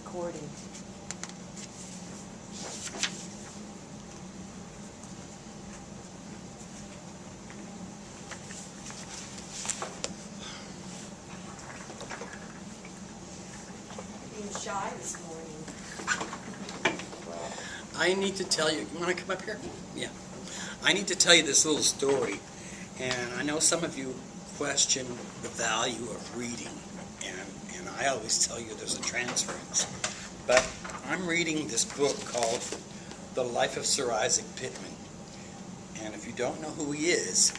recording. Being shy this morning. I need to tell you, you want to come up here? Yeah. I need to tell you this little story, and I know some of you question the value of reading, and I always tell you there's a transference. But I'm reading this book called The Life of Sir Isaac Pitman, and if you don't know who he is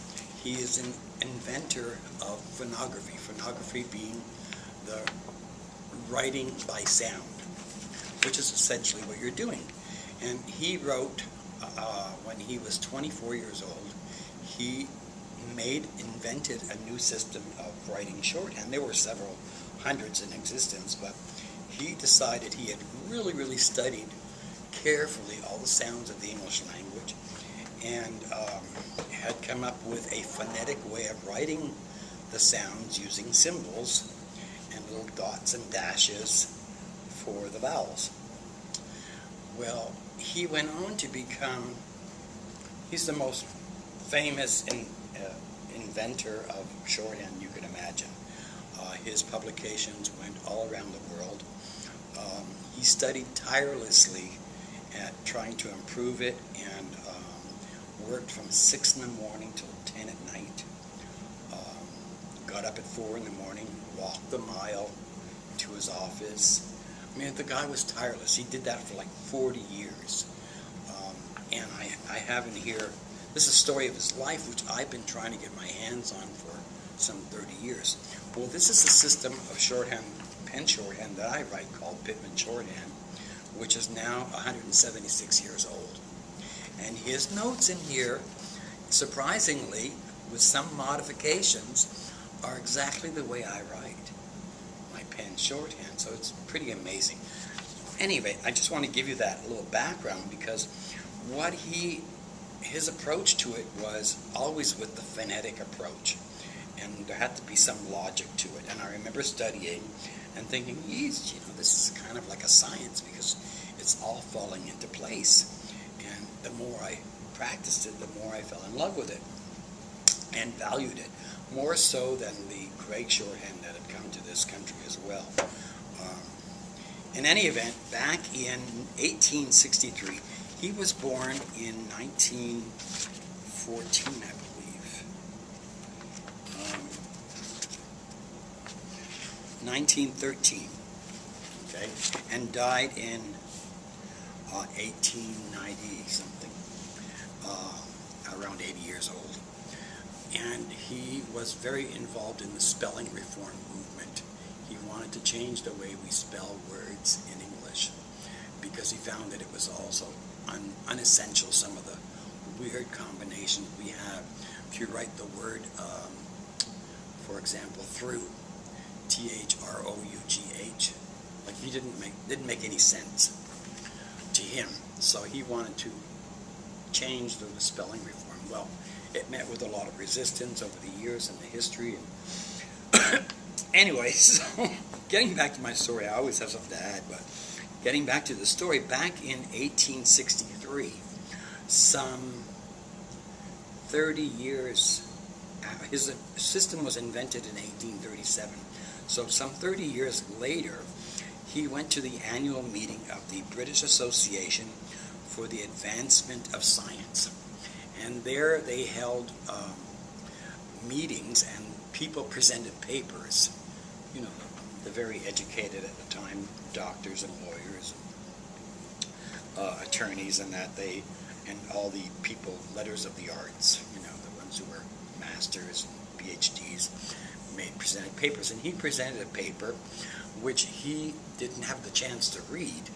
an inventor of phonography, phonography being the writing by sound, which is essentially what you're doing. And he wrote, when he was 24 years old, he invented a new system of writing shorthand. There were several hundreds in existence, but he decided he had really studied carefully all the sounds of the English language and had come up with a phonetic way of writing the sounds using symbols and little dots and dashes for the vowels. Well, he went on to become, he's the most famous inventor of shorthand you can imagine. His publications went all around the world. He studied tirelessly at trying to improve it and worked from 6 in the morning till 10 at night. Got up at 4 in the morning, walked the mile to his office. I mean, the guy was tireless. He did that for like 40 years. And I have in here, this is a story of his life, which I've been trying to get my hands on for some 30 years. Well, this is a system of shorthand, pen shorthand that I write called Pitman Shorthand, which is now 176 years old. And his notes in here, surprisingly, with some modifications, are exactly the way I write my pen shorthand, so it's pretty amazing. Anyway, I just want to give you that little background because his approach to it was always with the phonetic approach, and there had to be some logic to it. And I remember studying and thinking, geez, this is kind of like a science because it's all falling into place. And the more I practiced it, the more I fell in love with it and valued it, more so than the Craig shorthand that had come to this country as well. In any event, back in 1863, he was born in 1914, I believe. 1913, okay, and died in 1890 something, around 80 years old. And he was very involved in the spelling reform movement. He wanted to change the way we spell words in English because he found that it was also unessential, some of the weird combinations we have. If you write the word, for example, through, T-H-R-O-U-G-H, like he didn't make any sense to him. So he wanted to change the spelling reform. Well, it met with a lot of resistance over the years and the history. And anyway, so getting back to my story, I always have something to add, but getting back to the story, back in 1863, some 30 years, his system was invented in 1837, so some 30 years later, he went to the annual meeting of the British Association for the Advancement of Science. And there they held meetings and people presented papers. You know, the very educated at the time, doctors and lawyers, attorneys and that, and all the people, letters of the arts, the ones who were masters and PhDs, presented papers. And he presented a paper which he didn't have the chance to read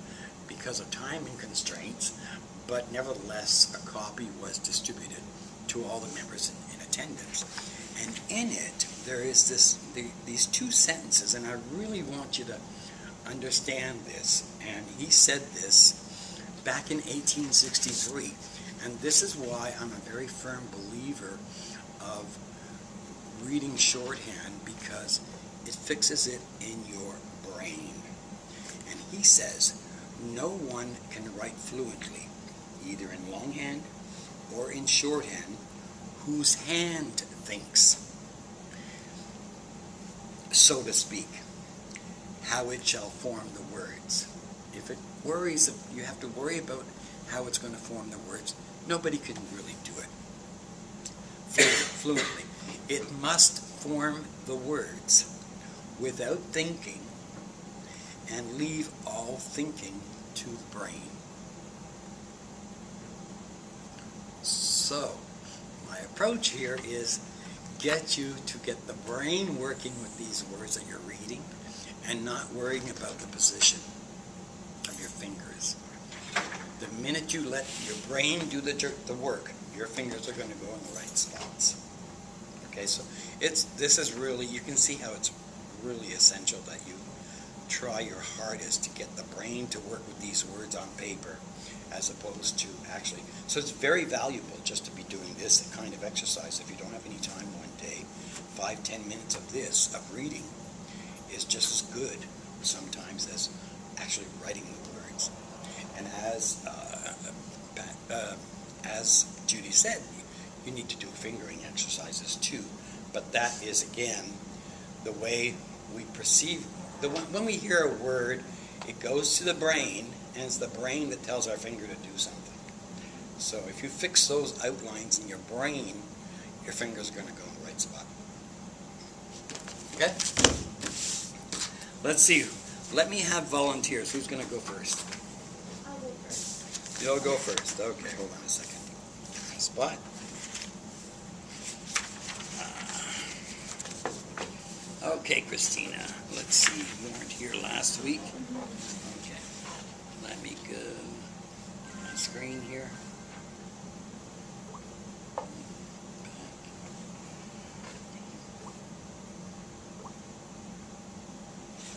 because of timing constraints, but nevertheless a copy was distributed to all the members in attendance. And in it there is these two sentences, and I really want you to understand this. And he said this back in 1863, and this is why I'm a very firm believer of reading shorthand, because it fixes it in your brain. And He says, no one can write fluently, either in longhand or in shorthand, whose hand thinks, so to speak, how it shall form the words. If it worries, you have to worry about how it's going to form the words. Nobody can really do it fluently. It must form the words without thinking and leave all thinking to the brain. So, my approach here is get you to get the brain working with these words that you're reading and not worrying about the position of your fingers. The minute you let your brain do the work, your fingers are going to go in the right spots. Okay, so this is really, you can see how it's really essential that you try your hardest to get the brain to work with these words on paper as opposed to actually. So it's very valuable just to be doing this kind of exercise. If you don't have any time one day, 5-10 minutes of this, of reading, is just as good sometimes as actually writing the words. And as Judy said, you need to do fingering exercises too. But that is, again, the way we perceive. When we hear a word, it goes to the brain, and it's the brain that tells our finger to do something. So if you fix those outlines in your brain, your finger's going to go in the right spot. Okay? Let's see. Let me have volunteers. Who's going to go first? I'll go first. You'll go first. Okay, hold on a second. Spot. Okay, Christina. Let's see. You weren't here last week. Okay. Let me go get my screen here.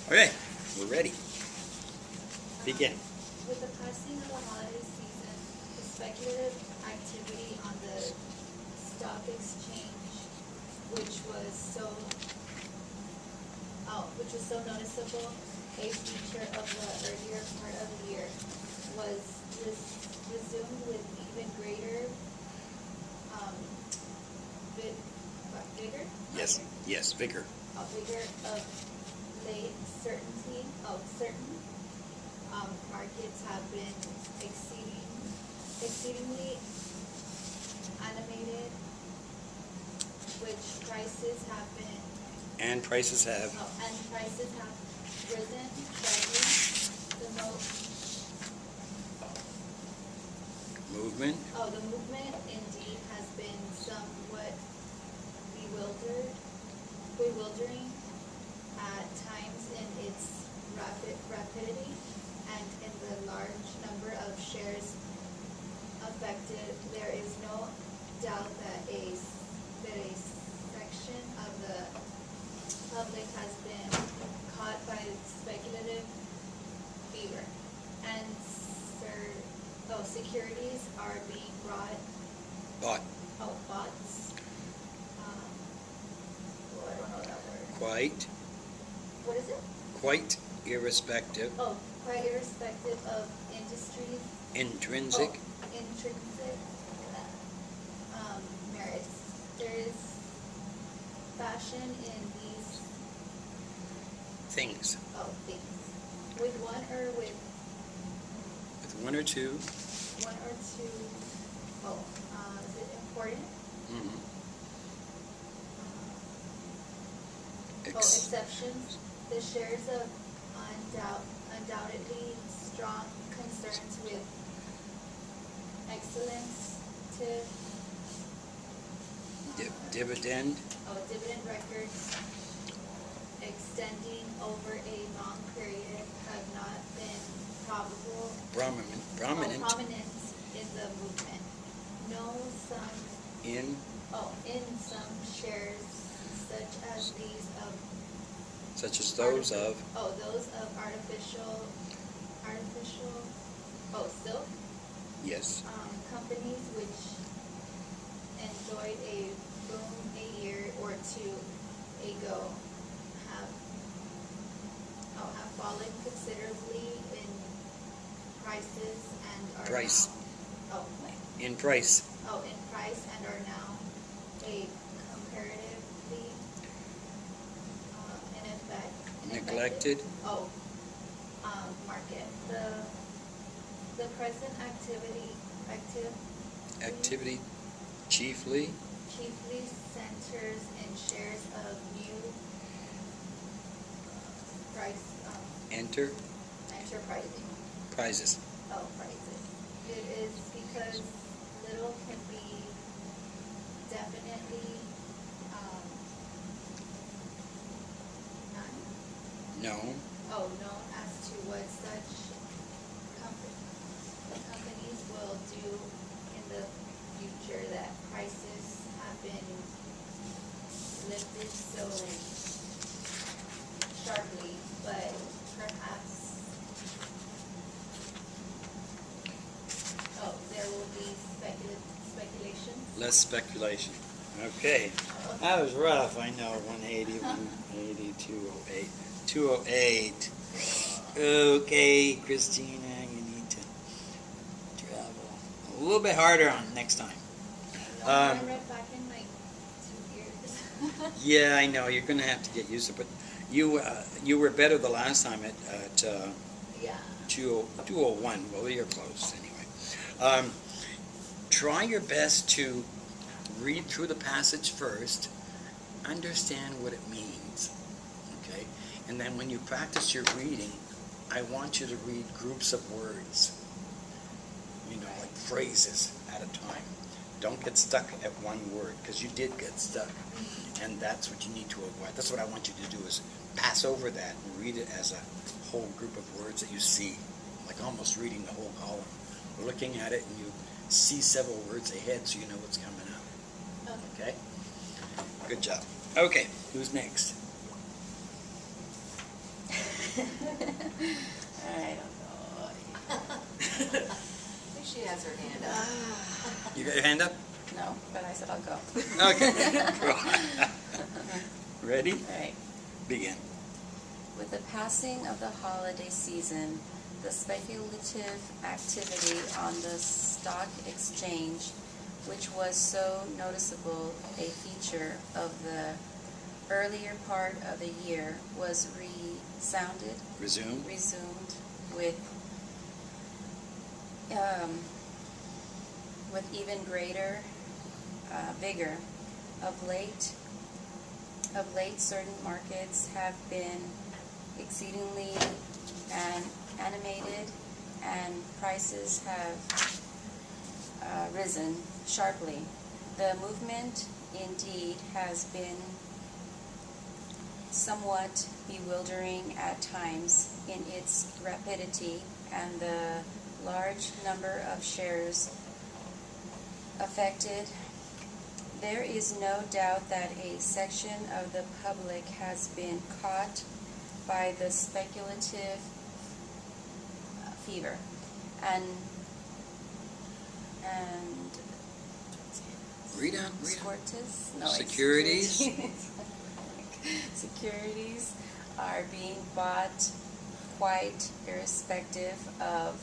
Okay, we're ready. Begin. With the passing of the holiday season, the speculative activity on the stock exchange, which was so noticeable, a feature of the earlier part of the year, was resumed with even greater vigor. Yes, yes, vigor. Vigor of late certainty. Certain markets have been exceedingly animated, which prices have been. And prices have. And prices have risen sharply. The Movement. the movement indeed has been somewhat bewildering at times in its rapidity and in the large number of shares affected. There is no doubt that a section of the public has been caught by speculative fever, and securities are being bought. Bots. I don't know that word. Quite. What is it? Quite irrespective. Quite irrespective of industries. Intrinsic. Intrinsic merits. There is fashion in these Things. things. With one or with With one or two. is it important? Mm-hmm. Exceptions. The shares of undoubtedly strong concerns with excellence Dividend. dividend records extending over a long period have not been prominent in the movement. In some shares, Such as those of. those of artificial silk. Yes. Companies which enjoyed a boom a year or two ago have fallen considerably prices and are Price. now, In price. in price and are now a comparatively in effect. Neglected. Market. The present Activity chiefly. chiefly centers in shares of new price enterprising. Prizes. Prices. It is because little can be definitely No. known as to what such companies will do in the future, that prices have been lifted so sharply, but perhaps there will be speculation. Less speculation. Okay. That was rough, I know. 180, 180, 208. 208. Okay, Christina, you need to travel a little bit harder on next time. I read back in like 2 years. Yeah, I know. You're going to have to get used to it. But you were better the last time at Yeah. 201. Well, you're close anyway. Try your best to read through the passage first, understand what it means, okay? And then when you practice your reading, I want you to read groups of words, like phrases at a time. Don't get stuck at one word, because you did get stuck, and that's what you need to avoid. That's what I want you to do, is pass over that and read it as a whole group of words that you see, like almost reading the whole column. Looking at it and you see several words ahead so you know what's coming up. Okay? Good job. Okay, who's next? I don't know. I think she has her hand up. You got your hand up? No, but I said I'll go. Okay. Ready? All right. Begin. With the passing of the holiday season, the speculative activity on the stock exchange, which was so noticeable a feature of the earlier part of the year, was resumed with even greater vigor. Of late, certain markets have been exceedingly animated, and prices have risen sharply. The movement, indeed, has been somewhat bewildering at times in its rapidity and the large number of shares affected. There is no doubt that a section of the public has been caught by the speculative fever and Read on. securities are being bought quite irrespective of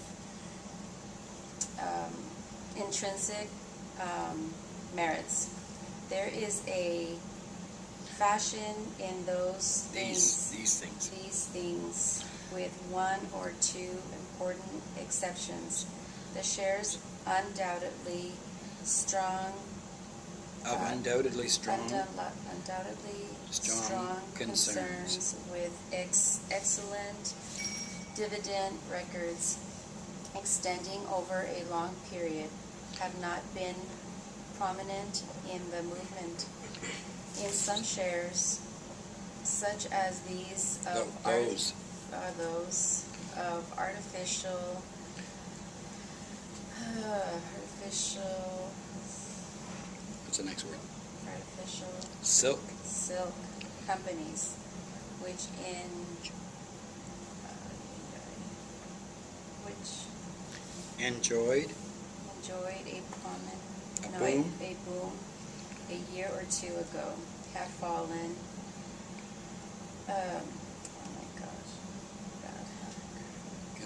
intrinsic merits. There is a fashion in those things. These things. With one or two important exceptions. The shares undoubtedly strong Undoubtedly strong concerns with excellent dividend records extending over a long period have not been prominent in the movement. In some shares, such as these of artificial What's the next word? Artificial Silk companies, which enjoyed a boom a year or two ago, have fallen. Oh my gosh.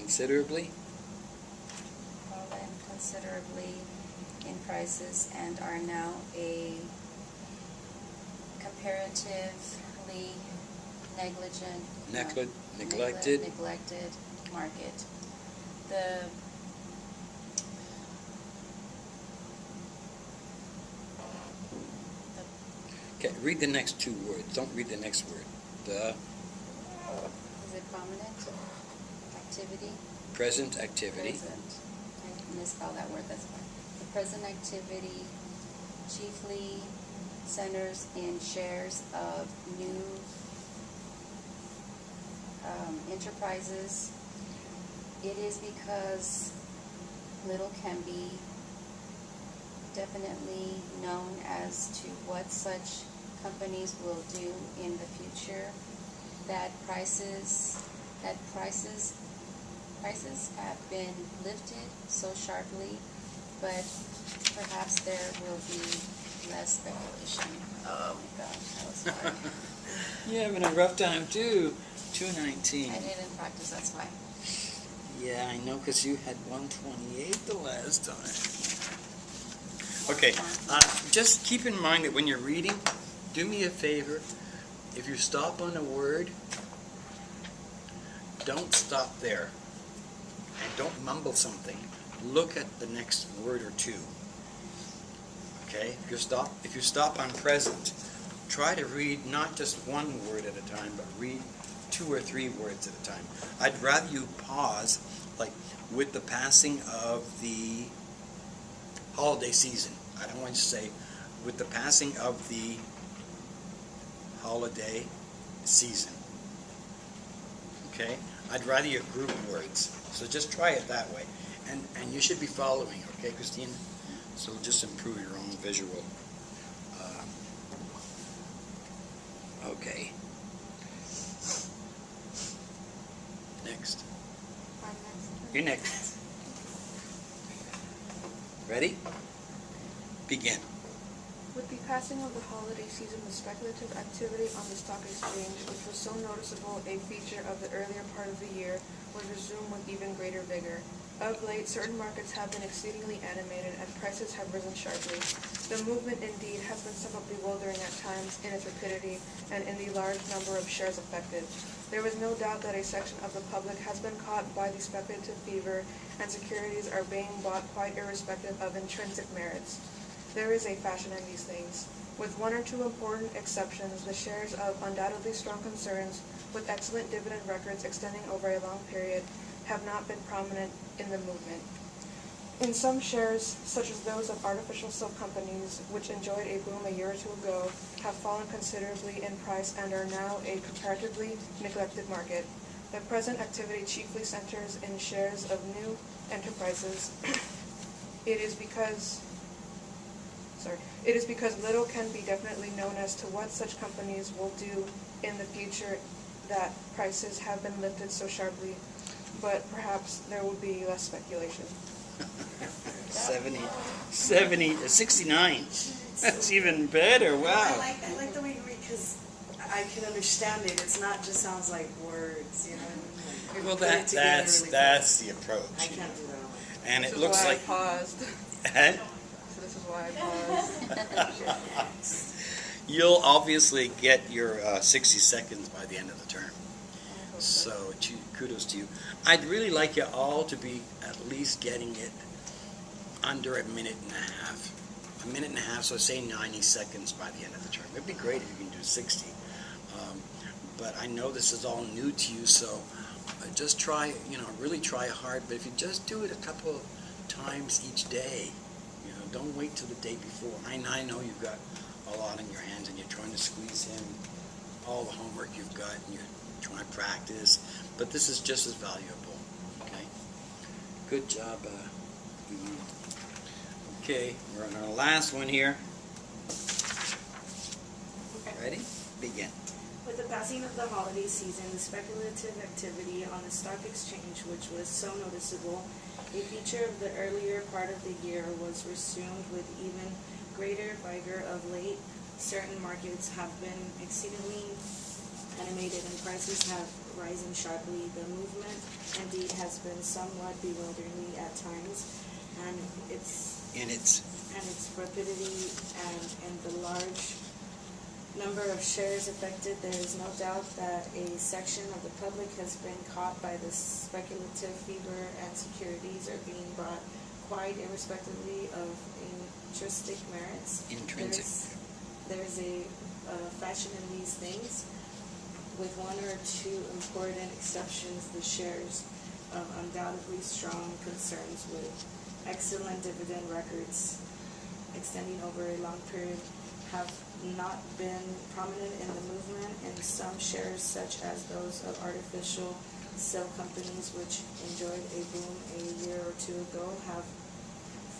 considerably. considerably in prices and are now a comparatively neglected market. The Okay, read the next two words. Don't read the next word. The Is it prominent activity? present activity. Present. I misspelled that word, that's fine. The present activity chiefly centers in shares of new enterprises. It is because little can be definitely known as to what such companies will do in the future, that prices have been lifted so sharply, but perhaps there will be less speculation. Oh my gosh, that was hard. You're having a rough time too. 219. I didn't practice, that's why. Yeah, I know, because you had 128 the last time. Okay, just keep in mind that when you're reading, do me a favor. If you stop on a word, don't stop there. And don't mumble something. Look at the next word or two. Okay? If you stop on present, try to read not just one word at a time, but read 2 or 3 words at a time. I'd rather you pause, like with the passing of the holiday season. I don't want you to say with the passing of the holiday season. Okay? I'd rather you group words. So just try it that way. And you should be following, okay, Christine? So just improve your own visual. Okay. Next. You're next. Ready? Begin. With the passing of the holiday season, the speculative activity on the stock exchange, which was so noticeable a feature of the earlier part of the year, was resumed with even greater vigor. Of late, certain markets have been exceedingly animated, and prices have risen sharply. The movement, indeed, has been somewhat bewildering at times in its rapidity and in the large number of shares affected. There is no doubt that a section of the public has been caught by the speculative fever, and securities are being bought quite irrespective of intrinsic merits. There is a fashion in these things. With 1 or 2 important exceptions, the shares of undoubtedly strong concerns with excellent dividend records extending over a long period have not been prominent in the movement. In some shares, such as those of artificial silk companies, which enjoyed a boom a year or 2 ago, have fallen considerably in price and are now a comparatively neglected market. The present activity chiefly centers in shares of new enterprises. It is because little can be definitely known as to what such companies will do in the future, that prices have been lifted so sharply, but perhaps there will be less speculation. 69. That's even better. Wow. I like the way you read, because I can understand it. It's not just sounds like words, you know. Like, Well, put it together that's really the approach. I can't do that on my own. And This it is looks why like I paused. Huh? So this is why I paused. You'll obviously get your 60 seconds by the end of the term. So kudos to you. I'd really like you all to be at least getting it under a minute and a half. A minute and a half, so say 90 seconds by the end of the term. It'd be great if you can do 60. But I know this is all new to you, so just try, really try hard. But if you just do it a couple of times each day, don't wait till the day before. I know you've got a lot in your hands and you're trying to squeeze in all the homework you've got and you're trying to practice, but this is just as valuable, okay? Good job. Okay, we're on our last one here. Ready? Begin. With the passing of the holiday season, the speculative activity on the stock exchange, which was so noticeable, a feature of the earlier part of the year, was resumed with even greater vigor. Of late, certain markets have been exceedingly animated and prices have risen sharply. The movement, indeed, has been somewhat bewildering at times, and its in its rapidity and in the large number of shares affected, there is no doubt that a section of the public has been caught by the speculative fever, and securities are being bought quite irrespectively of intrinsic merits. There's a fashion in these things. With one or two important exceptions, the shares of undoubtedly strong concerns with excellent dividend records extending over a long period have not been prominent in the movement, and some shares, such as those of artificial cell companies, which enjoyed a boom a year or two ago, have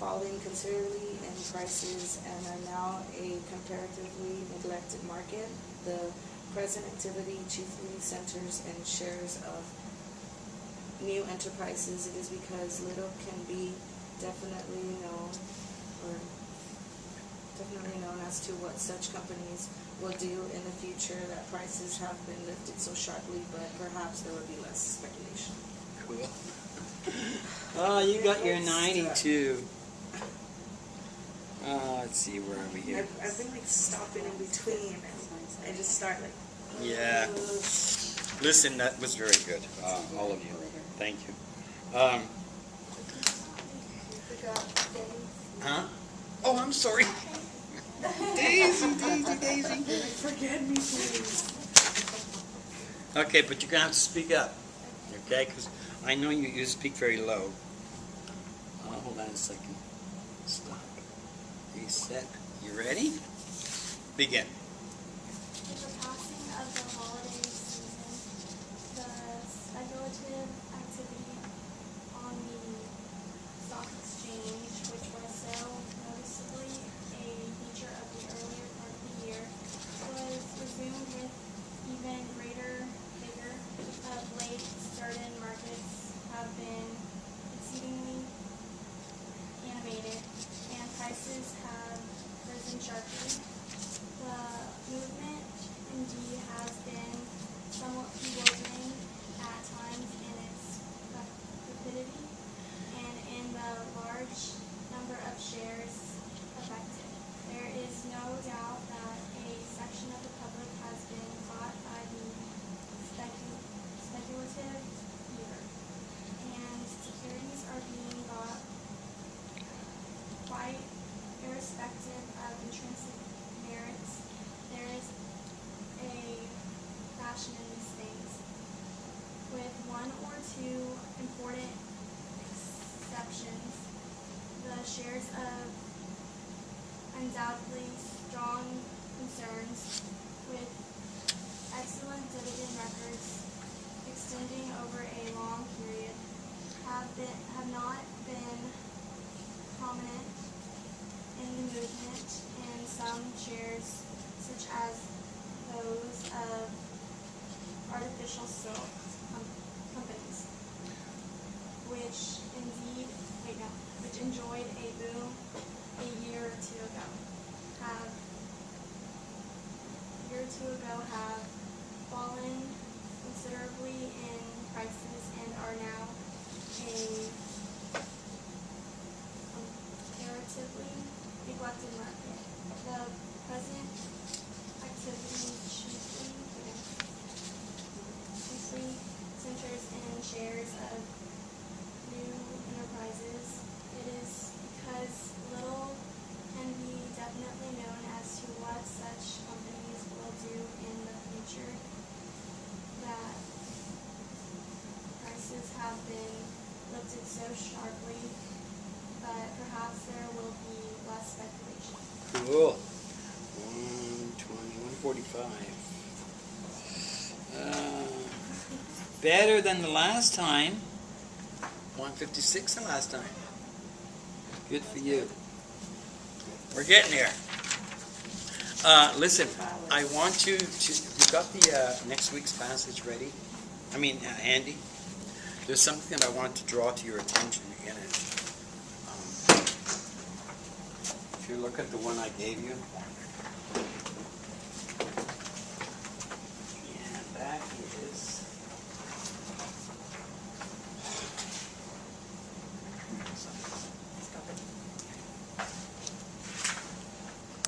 fallen considerably in prices and are now a comparatively neglected market. The present activity chiefly centers in shares of new enterprises. It is because little can be definitely known as to what such companies will do in the future that prices have been lifted so sharply, but perhaps there will be less speculation. Cool. Oh, you got your 92. Let's see, where are we here? I've been like stopping in between, and I just start like. Yeah. Listen, that was very good. All of you. Thank you. Huh? Oh, I'm sorry. Daisy. Forget me, please. Okay, but you're going to have to speak up. Okay? Because I know you speak very low. Hold on a second. Stop. Reset. You ready? Begin. With the passing of the holiday season, the speculative activity on the stock exchange, which was so noticeably a feature of the earlier part of the year, was resumed with even greater vigor. Of late, certain markets have been exceedingly animated, and prices have risen sharply. The movement indeed has been somewhat bewildering at times in its rapidity and in the large number of shares affected. There is no doubt that a section of the public has been caught by the speculative fever, and securities are being bought quite irrespective of intrinsic merits. There is a fashion in these things. With one or two important exceptions, the shares of undoubtedly strong concerns with excellent dividend records extending over a long period have not been prominent in the movement, and some shares, such as those of artificial silk companies, which enjoyed a boom a year or two ago, have fallen considerably in prices and are now a comparatively neglected market. The present activity chiefly centers in shares of new enterprises. It is because little can be definitely known as to what such companies will do in the future that prices have been lifted so sharply, but perhaps there will be less speculation. Cool. 120, 145. Better than the last time. 156 the last time. Good for you. We're getting there. Listen, I want you got the next week's passage ready? Andy, there's something that I want to draw to your attention in it. If you look at the one I gave you,